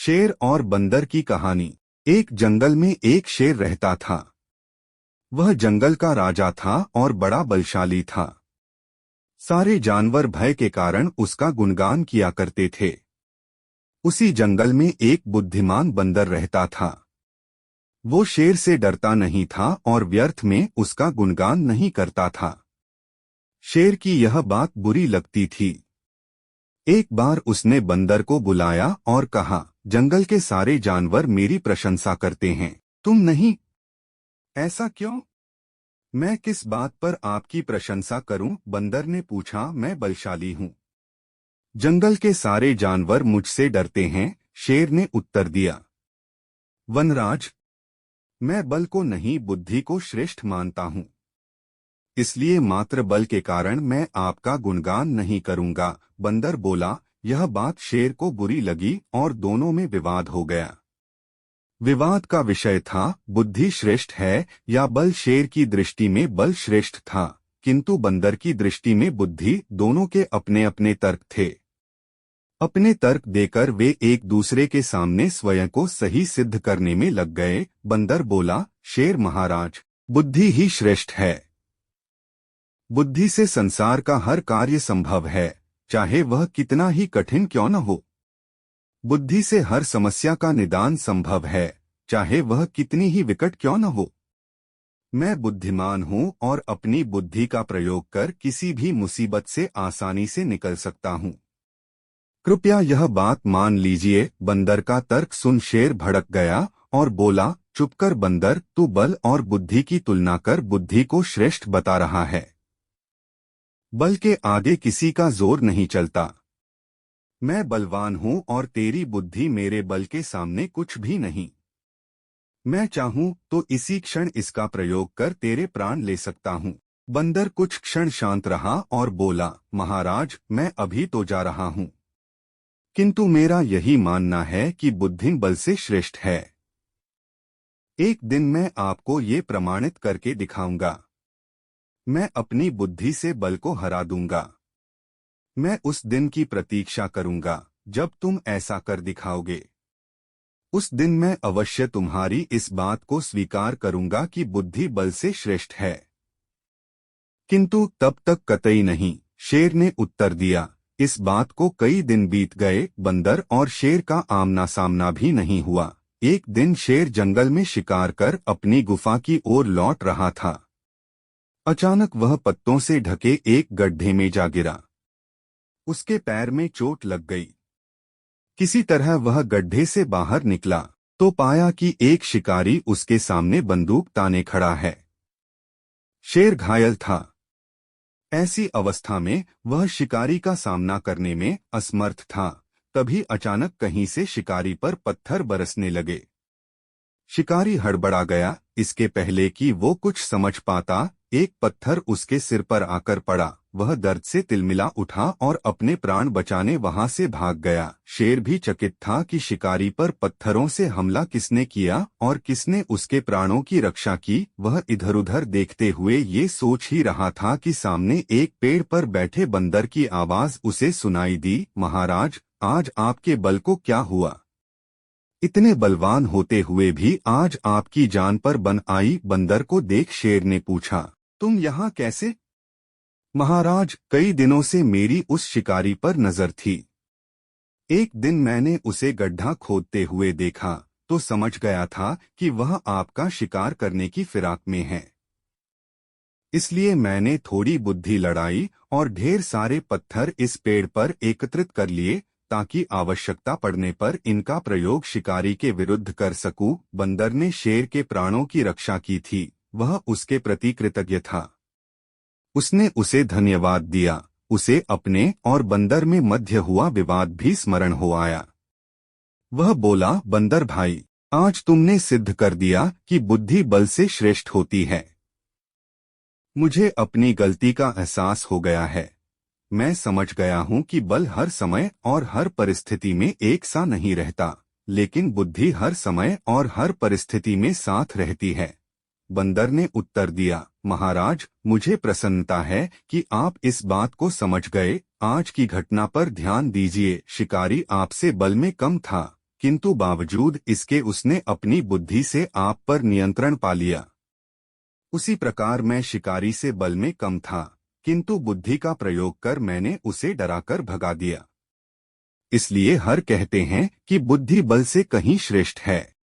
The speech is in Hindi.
शेर और बंदर की कहानी। एक जंगल में एक शेर रहता था। वह जंगल का राजा था और बड़ा बलशाली था। सारे जानवर भय के कारण उसका गुणगान किया करते थे। उसी जंगल में एक बुद्धिमान बंदर रहता था। वो शेर से डरता नहीं था और व्यर्थ में उसका गुणगान नहीं करता था। शेर की यह बात बुरी लगती थी। एक बार उसने बंदर को बुलाया और कहा, जंगल के सारे जानवर मेरी प्रशंसा करते हैं, तुम नहीं। ऐसा क्यों? मैं किस बात पर आपकी प्रशंसा करूं? बंदर ने पूछा। मैं बलशाली हूं। जंगल के सारे जानवर मुझसे डरते हैं, शेर ने उत्तर दिया। वनराज, मैं बल को नहीं बुद्धि को श्रेष्ठ मानता हूं। इसलिए मात्र बल के कारण मैं आपका गुणगान नहीं करूंगा। बंदर बोला। यह बात शेर को बुरी लगी और दोनों में विवाद हो गया। विवाद का विषय था, बुद्धि श्रेष्ठ है या बल। शेर की दृष्टि में बल श्रेष्ठ था, किंतु बंदर की दृष्टि में बुद्धि। दोनों के अपने अपने तर्क थे। अपने तर्क देकर वे एक दूसरे के सामने स्वयं को सही सिद्ध करने में लग गए। बंदर बोला, शेर महाराज, बुद्धि ही श्रेष्ठ है। बुद्धि से संसार का हर कार्य संभव है, चाहे वह कितना ही कठिन क्यों न हो। बुद्धि से हर समस्या का निदान संभव है, चाहे वह कितनी ही विकट क्यों न हो। मैं बुद्धिमान हूँ और अपनी बुद्धि का प्रयोग कर किसी भी मुसीबत से आसानी से निकल सकता हूँ। कृपया यह बात मान लीजिए। बंदर का तर्क सुन शेर भड़क गया और बोला, चुप कर बंदर, तू बल और बुद्धि की तुलना कर बुद्धि को श्रेष्ठ बता रहा है। बल के आगे किसी का जोर नहीं चलता। मैं बलवान हूं और तेरी बुद्धि मेरे बल के सामने कुछ भी नहीं। मैं चाहूं तो इसी क्षण इसका प्रयोग कर तेरे प्राण ले सकता हूं। बंदर कुछ क्षण शांत रहा और बोला, महाराज, मैं अभी तो जा रहा हूं, किंतु मेरा यही मानना है कि बुद्धि बल से श्रेष्ठ है। एक दिन मैं आपको ये प्रमाणित करके दिखाऊंगा। मैं अपनी बुद्धि से बल को हरा दूंगा। मैं उस दिन की प्रतीक्षा करूंगा जब तुम ऐसा कर दिखाओगे। उस दिन मैं अवश्य तुम्हारी इस बात को स्वीकार करूंगा कि बुद्धि बल से श्रेष्ठ है। किंतु तब तक कतई नहीं, शेर ने उत्तर दिया। इस बात को कई दिन बीत गए। बंदर और शेर का आमना सामना भी नहीं हुआ। एक दिन शेर जंगल में शिकार कर अपनी गुफा की ओर लौट रहा था। अचानक वह पत्तों से ढके एक गड्ढे में जा गिरा। उसके पैर में चोट लग गई। किसी तरह वह गड्ढे से बाहर निकला तो पाया कि एक शिकारी उसके सामने बंदूक ताने खड़ा है। शेर घायल था। ऐसी अवस्था में वह शिकारी का सामना करने में असमर्थ था। तभी अचानक कहीं से शिकारी पर पत्थर बरसने लगे। शिकारी हड़बड़ा गया। इसके पहले कि वो कुछ समझ पाता, एक पत्थर उसके सिर पर आकर पड़ा। वह दर्द से तिलमिला उठा और अपने प्राण बचाने वहां से भाग गया। शेर भी चकित था कि शिकारी पर पत्थरों से हमला किसने किया और किसने उसके प्राणों की रक्षा की। वह इधर-उधर देखते हुए ये सोच ही रहा था कि सामने एक पेड़ पर बैठे बंदर की आवाज उसे सुनाई दी, महाराज, आज आपके बल को क्या हुआ? इतने बलवान होते हुए भी आज आपकी जान पर बन आई। बंदर को देख शेर ने पूछा, तुम यहाँ कैसे? महाराज, कई दिनों से मेरी उस शिकारी पर नजर थी। एक दिन मैंने उसे गड्ढा खोदते हुए देखा तो समझ गया था कि वह आपका शिकार करने की फिराक में है। इसलिए मैंने थोड़ी बुद्धि लड़ाई और ढेर सारे पत्थर इस पेड़ पर एकत्रित कर लिए ताकि आवश्यकता पड़ने पर इनका प्रयोग शिकारी के विरुद्ध कर सकूं। बंदर ने शेर के प्राणों की रक्षा की थी, वह उसके प्रति कृतज्ञ था। उसने उसे धन्यवाद दिया। उसे अपने और बंदर में मध्य हुआ विवाद भी स्मरण हो आया। वह बोला, बंदर भाई, आज तुमने सिद्ध कर दिया कि बुद्धि बल से श्रेष्ठ होती है। मुझे अपनी गलती का एहसास हो गया है। मैं समझ गया हूं कि बल हर समय और हर परिस्थिति में एक सा नहीं रहता, लेकिन बुद्धि हर समय और हर परिस्थिति में साथ रहती है। बंदर ने उत्तर दिया, महाराज, मुझे प्रसन्नता है कि आप इस बात को समझ गए। आज की घटना पर ध्यान दीजिए। शिकारी आपसे बल में कम था, किंतु बावजूद इसके उसने अपनी बुद्धि से आप पर नियंत्रण पा लिया। उसी प्रकार मैं शिकारी से बल में कम था, किंतु बुद्धि का प्रयोग कर मैंने उसे डराकर भगा दिया। इसलिए हर कहते हैं कि बुद्धि बल से कहीं श्रेष्ठ है।